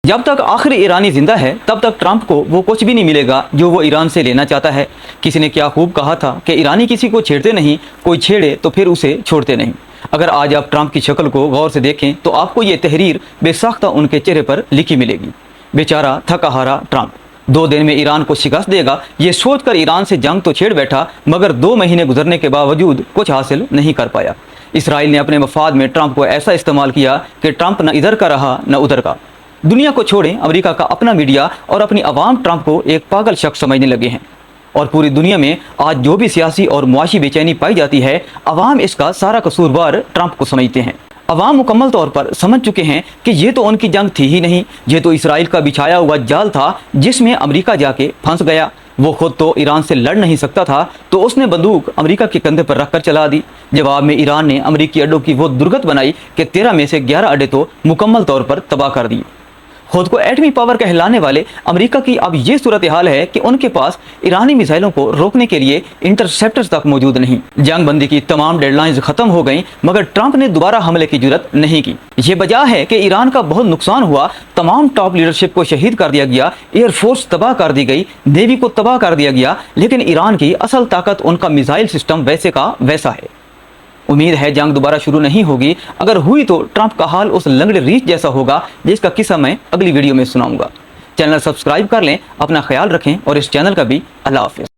जब तक आखिरी ईरानी जिंदा है तब तक ट्रंप को वो कुछ भी नहीं मिलेगा जो वो ईरान से लेना चाहता है। किसी ने क्या खूब कहा था कि ईरानी किसी को छेड़ते नहीं, कोई छेड़े तो फिर उसे छोड़ते नहीं। अगर आज आप ट्रंप की शक्ल को गौर से देखें तो आपको ये तहरीर बेसाख्ता उनके चेहरे पर लिखी मिलेगी। बेचारा थका हारा ट्रंप 2 दिन में ईरान को शिकस्त देगा ये सोचकर ईरान से जंग तो छेड़ बैठा, मगर 2 महीने गुजरने के बावजूद कुछ हासिल नहीं कर पाया। इसराइल ने अपने मफाद में ट्रंप को ऐसा इस्तेमाल किया कि ट्रंप न इधर का रहा न उधर का। दुनिया को छोड़ें, अमेरिका का अपना मीडिया और अपनी आवाम ट्रंप को एक पागल शख्स समझने लगे हैं। और पूरी दुनिया में आज जो भी सियासी और मुआशी बेचैनी पाई जाती है, अवाम इसका सारा कसूरवार ट्रंप को समझते हैं। अवाम मुकम्मल तौर पर समझ चुके हैं कि ये तो उनकी जंग थी ही नहीं, ये तो इसराइल का बिछाया हुआ जाल था जिसमें अमेरिका जाके फंस गया। वो खुद तो ईरान से लड़ नहीं सकता था तो उसने बंदूक अमेरिका के कंधे पर रखकर चला दी। जवाब में ईरान ने अमेरिकी अड्डों की वो दुर्गत बनाई कि 13 में से 11 अड्डे तो मुकम्मल तौर पर तबाह कर दिए। खुद को एटमी पावर कहलाने वाले अमेरिका की अब ये सूरत हाल है कि उनके पास ईरानी मिसाइलों को रोकने के लिए इंटरसेप्टर्स तक मौजूद नहीं। जंग बंदी की तमाम डेडलाइंस खत्म हो गईं, मगर ट्रंप ने दोबारा हमले की जुर्रत नहीं की। ये वजह है कि ईरान का बहुत नुकसान हुआ, तमाम टॉप लीडरशिप को शहीद कर दिया गया, एयरफोर्स तबाह कर दी गई, नेवी को तबाह कर दिया गया, लेकिन ईरान की असल ताकत उनका मिसाइल सिस्टम वैसे का वैसा है। उम्मीद है जंग दोबारा शुरू नहीं होगी। अगर हुई तो ट्रंप का हाल उस लंगड़े रीछ जैसा होगा जिसका किस्सा मैं अगली वीडियो में सुनाऊंगा। चैनल सब्सक्राइब कर लें, अपना ख्याल रखें और इस चैनल का भी अल्लाह हाफिज़।